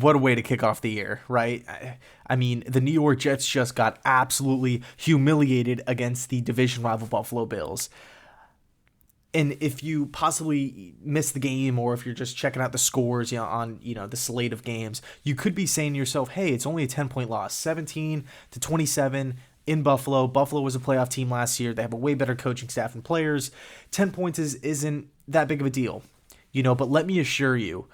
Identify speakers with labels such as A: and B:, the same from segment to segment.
A: what a way to kick off the year, right? I mean, the New York Jets just got absolutely humiliated against the division rival Buffalo Bills. And if you possibly miss the game, or if you're just checking out the scores, on the slate of games, you could be saying to yourself, "Hey, it's only a 10-point loss, 17-27 in Buffalo. Buffalo was a playoff team last year. They have a way better coaching staff and players. 10 points isn't that big of a deal, But let me assure you,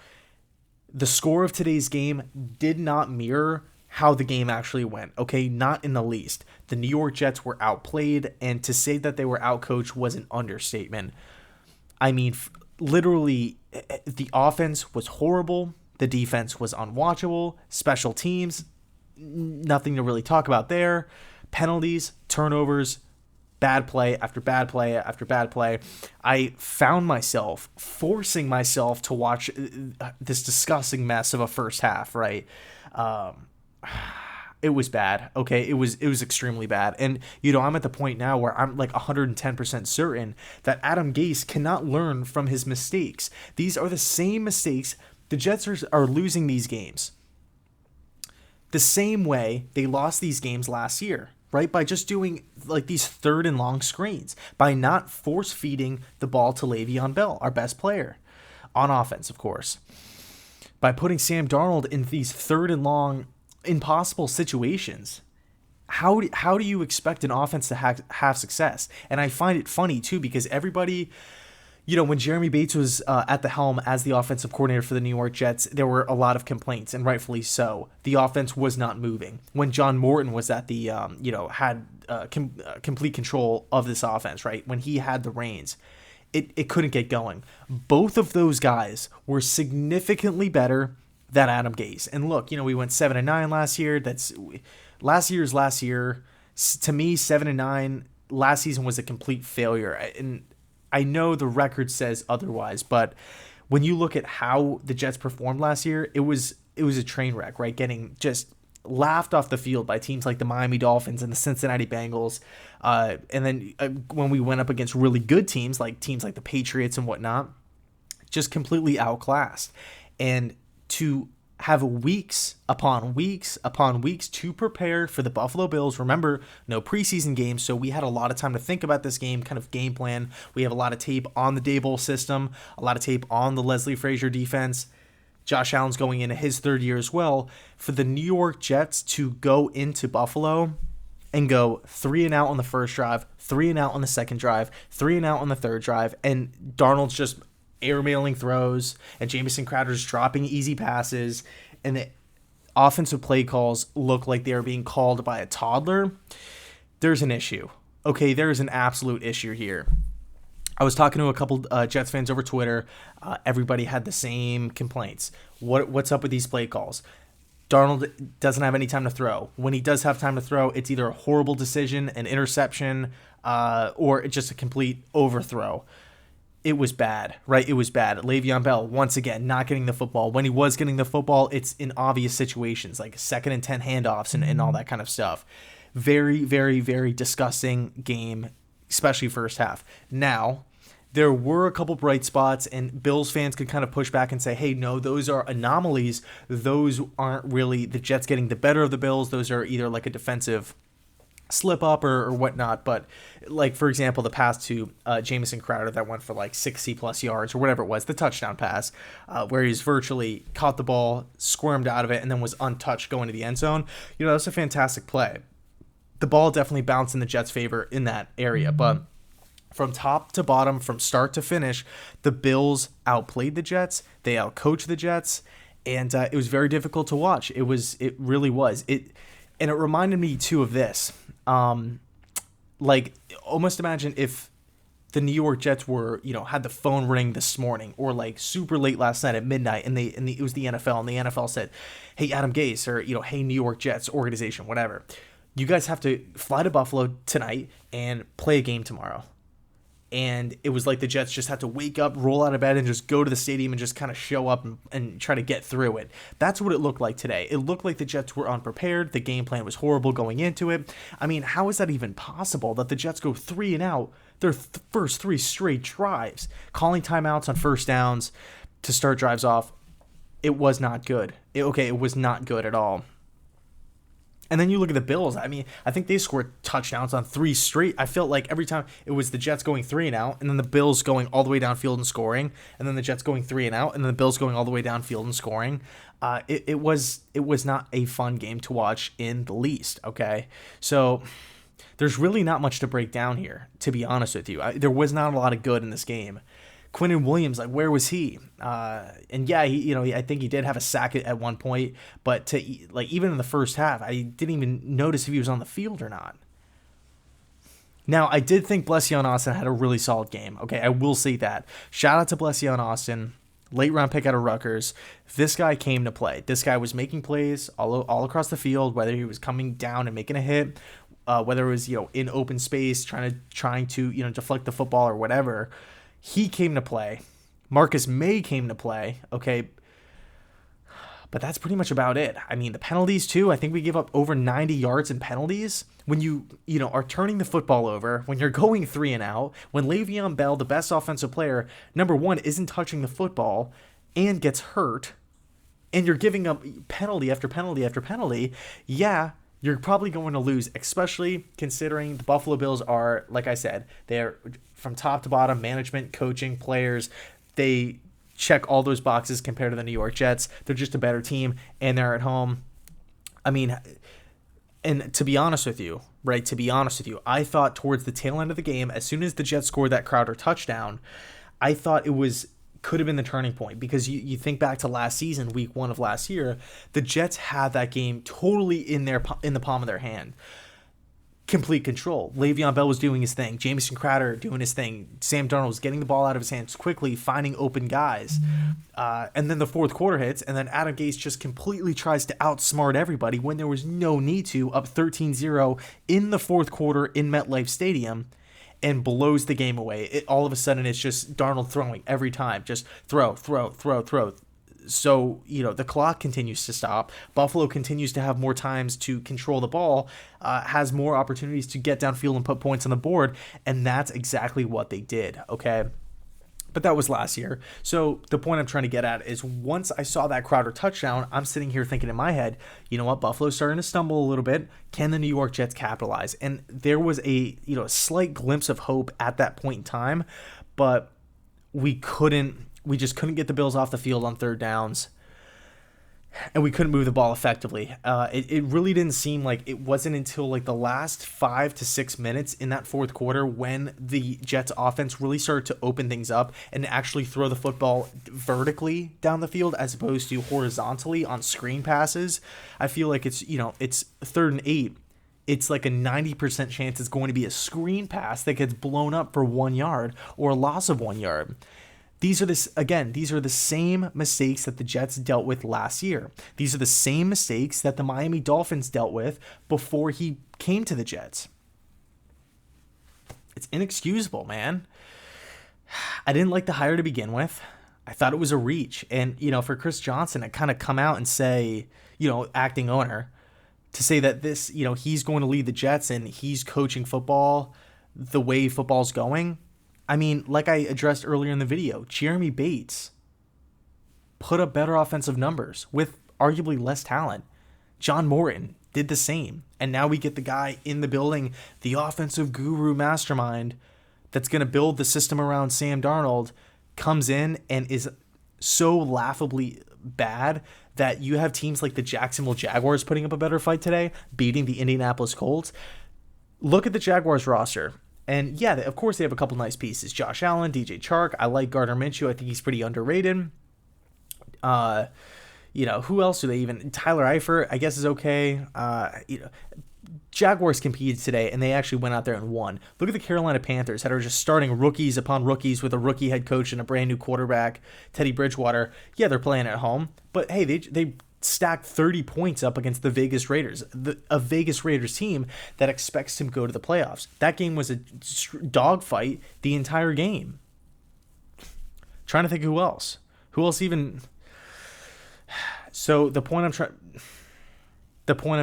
A: the score of today's game did not mirror how the game actually went, okay? Not in the least. The New York Jets were outplayed, and to say that they were outcoached was an understatement. I mean, literally, the offense was horrible. The defense was unwatchable. Special teams, nothing to really talk about there. Penalties, turnovers, bad play after bad play after bad play. I found myself forcing myself to watch this disgusting mess of a first half, right? It was bad. Okay. It was extremely bad. And, I'm at the point now where I'm like 110% certain that Adam Gase cannot learn from his mistakes. These are the same mistakes. The Jets are losing these games the same way they lost these games last year, right? By just doing like these third and long screens, by not force feeding the ball to Le'Veon Bell, our best player on offense, of course, by putting Sam Darnold in these third and long impossible situations. How do you expect an offense to have success? And I find it funny too, because everybody, when Jeremy Bates was at the helm as the offensive coordinator for the New York Jets, there were a lot of complaints, and rightfully so. The offense was not moving. When John Morton was at the had complete control of this offense, right? When he had the reins, it couldn't get going. Both of those guys were significantly better than Adam Gase. And look, we went 7-9 last year. That's last year. To me, 7-9 last season was a complete failure. And I know the record says otherwise, but when you look at how the Jets performed last year, it was a train wreck, right? Getting just laughed off the field by teams like the Miami Dolphins and the Cincinnati Bengals. And then when we went up against really good teams like the Patriots and whatnot, just completely outclassed. And to have weeks upon weeks upon weeks to prepare for the Buffalo Bills. Remember, no preseason games, so we had a lot of time to think about this game, kind of game plan. We have a lot of tape on the Daboll system, a lot of tape on the Leslie Frazier defense. Josh Allen's going into his third year as well. For the New York Jets to go into Buffalo and go 3-and-out on the first drive, 3-and-out on the second drive, 3-and-out on the third drive, and Darnold's just airmailing throws, and Jamison Crowder's dropping easy passes, and the offensive play calls look like they are being called by a toddler, there's an issue. Okay, there is an absolute issue here. I was talking to a couple Jets fans over Twitter. Everybody had the same complaints. What's up with these play calls? Darnold doesn't have any time to throw. When he does have time to throw, it's either a horrible decision, an interception, or just a complete overthrow. It was bad, right? It was bad. Le'Veon Bell, once again, not getting the football. When he was getting the football, it's in obvious situations, like 2nd and 10 handoffs and all that kind of stuff. Very, very, very disgusting game, especially first half. Now, there were a couple bright spots, and Bills fans could kind of push back and say, hey, no, those are anomalies. Those aren't really the Jets getting the better of the Bills. Those are either like a defensive slip up or whatnot. But like, for example, the pass to Jamison Crowder that went for like 60 plus yards or whatever it was, the touchdown pass, where he's virtually caught the ball, squirmed out of it, and then was untouched going to the end zone. That's a fantastic play. The ball definitely bounced in the Jets' favor in that area, but from top to bottom, from start to finish, the Bills outplayed the Jets. They outcoached the Jets, and it was very difficult to watch. It really was. And it reminded me too of this. Like, almost imagine if the New York Jets were, had the phone ring this morning, or like super late last night at midnight, and it was the NFL, and the NFL said, "Hey, Adam Gase," or "Hey, New York Jets organization, whatever, you guys have to fly to Buffalo tonight and play a game tomorrow." And it was like the Jets just had to wake up, roll out of bed, and just go to the stadium and just kind of show up and try to get through it. That's what it looked like today. It looked like the Jets were unprepared. The game plan was horrible going into it. I mean, how is that even possible that the Jets go 3-and-out their first 3 straight drives, calling timeouts on first downs to start drives off? It was not good. It was not good at all. And then you look at the Bills. I mean, I think they scored touchdowns on 3 straight. I felt like every time it was the Jets going 3 and out, and then the Bills going all the way downfield and scoring, and then the Jets going 3 and out, and then the Bills going all the way downfield and scoring. It was not a fun game to watch in the least. Okay, so there's really not much to break down here, to be honest with you. There was not a lot of good in this game. Quinnen Williams, like, where was he? And yeah, I think he did have a sack at one point, but even in the first half, I didn't even notice if he was on the field or not. Now, I did think Blession Austin had a really solid game. Okay, I will say that. Shout out to Blession Austin, late round pick out of Rutgers. This guy came to play. This guy was making plays all across the field, whether he was coming down and making a hit, whether it was in open space, trying to deflect the football or whatever. He came to play. Marcus May came to play. Okay. But that's pretty much about it. I mean, the penalties too. I think we give up over 90 yards in penalties. When you are turning the football over, when you're going 3 and out, when Le'Veon Bell, the best offensive player, number one, isn't touching the football and gets hurt, and you're giving up penalty after penalty after penalty, yeah, you're probably going to lose, especially considering the Buffalo Bills are, like I said, they're from top to bottom, management, coaching, players. They check all those boxes compared to the New York Jets. They're just a better team, and they're at home. I mean, and to be honest with you, I thought towards the tail end of the game, as soon as the Jets scored that Crowder touchdown, I thought could have been the turning point, because you think back to last season, week 1 of last year, the Jets had that game totally in the palm of their hand. Complete control. Le'Veon Bell was doing his thing. Jamison Crowder doing his thing. Sam Darnold was getting the ball out of his hands quickly, finding open guys. And then the fourth quarter hits, and then Adam Gase just completely tries to outsmart everybody when there was no need to, up 13-0 in the fourth quarter in MetLife Stadium, and blows the game away. All of a sudden, it's just Darnold throwing every time. Just throw. So, the clock continues to stop. Buffalo continues to have more times to control the ball, has more opportunities to get downfield and put points on the board, and that's exactly what they did, okay? But that was last year. So the point I'm trying to get at is, once I saw that Crowder touchdown, I'm sitting here thinking in my head, you know what, Buffalo's starting to stumble a little bit. Can the New York Jets capitalize? And there was a slight glimpse of hope at that point in time, but we just couldn't get the Bills off the field on third downs, and we couldn't move the ball effectively. It really didn't seem like it wasn't until like the last 5 to 6 minutes in that fourth quarter when the Jets offense really started to open things up and actually throw the football vertically down the field as opposed to horizontally on screen passes. I feel like it's 3rd and 8. It's like a 90% chance it's going to be a screen pass that gets blown up for 1 yard or a loss of 1 yard. These are the same mistakes that the Jets dealt with last year. These are the same mistakes that the Miami Dolphins dealt with before he came to the Jets. It's inexcusable, man. I didn't like the hire to begin with. I thought it was a reach. And, for Chris Johnson to kind of come out and say, acting owner, to say that this, he's going to lead the Jets and he's coaching football the way football's going. I mean, like I addressed earlier in the video, Jeremy Bates put up better offensive numbers with arguably less talent. John Morton did the same. And now we get the guy in the building, the offensive guru mastermind that's going to build the system around Sam Darnold, comes in and is so laughably bad that you have teams like the Jacksonville Jaguars putting up a better fight today, beating the Indianapolis Colts. Look at the Jaguars roster. And yeah, of course they have a couple nice pieces. Josh Allen, DJ Chark. I like Gardner Minshew. I think he's pretty underrated. Who else do they even? Tyler Eifert, I guess, is okay. Jaguars competed today, and they actually went out there and won. Look at the Carolina Panthers that are just starting rookies upon rookies with a rookie head coach and a brand new quarterback, Teddy Bridgewater. Yeah, they're playing at home, but hey, they stacked 30 points up against the Vegas Raiders, a Vegas Raiders team that expects to go to the playoffs. That game was a dogfight the entire game. Trying to think who else even. So the point I'm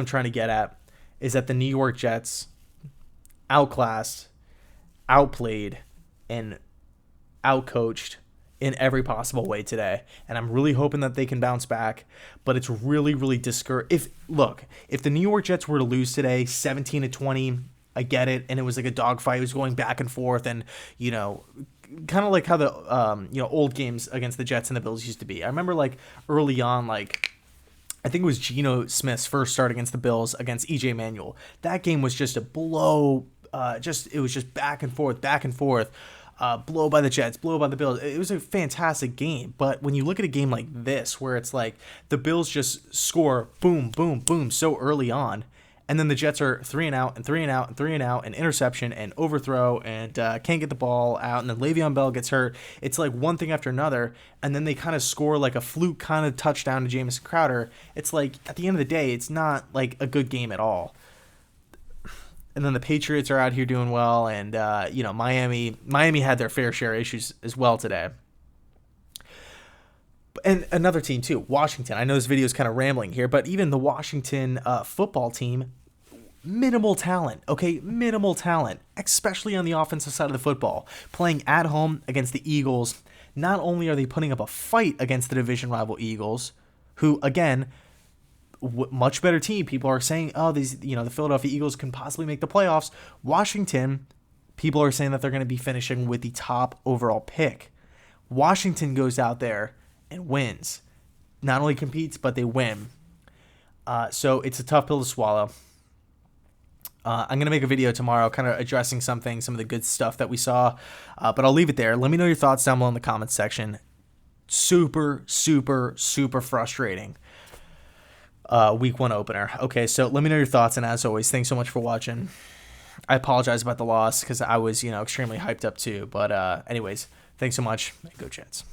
A: trying to get at is that the New York Jets outclassed, outplayed, and outcoached in every possible way today, and I'm really hoping that they can bounce back. But it's really, really discouraging. If the New York Jets were to lose today, 17-20, I get it, and it was like a dogfight. It was going back and forth, and kind of like how the old games against the Jets and the Bills used to be. I remember like early on, like I think it was Geno Smith's first start against the Bills against EJ Manuel. That game was just a blow. It was just back and forth, back and forth. Blow by the Jets, blow by the Bills. It was a fantastic game. But when you look at a game like this, where it's like the Bills just score boom, boom, boom so early on, and then the Jets are 3-and-out and 3-and-out and 3-and-out and interception and overthrow and can't get the ball out, and then Le'Veon Bell gets hurt. It's like one thing after another, and then they kind of score like a fluke kind of touchdown to Jamison Crowder. It's like at the end of the day, it's not like a good game at all. And then the Patriots are out here doing well, and Miami had their fair share of issues as well today. And another team too, Washington. I know this video is kind of rambling here, but even the Washington football team, minimal talent, especially on the offensive side of the football. Playing at home against the Eagles, not only are they putting up a fight against the division rival Eagles, who again, much better team. People are saying, oh, the Philadelphia Eagles can possibly make the playoffs. Washington, people are saying that they're going to be finishing with the top overall pick. Washington goes out there and wins. Not only competes, but they win. So it's a tough pill to swallow. I'm going to make a video tomorrow kind of addressing some of the good stuff that we saw. But I'll leave it there. Let me know your thoughts down below in the comments section. Super, super, super frustrating. Week 1 opener. Okay, so let me know your thoughts, and as always, thanks so much for watching. I apologize about the loss because I was, extremely hyped up too. But anyways, thanks so much. Go Jets.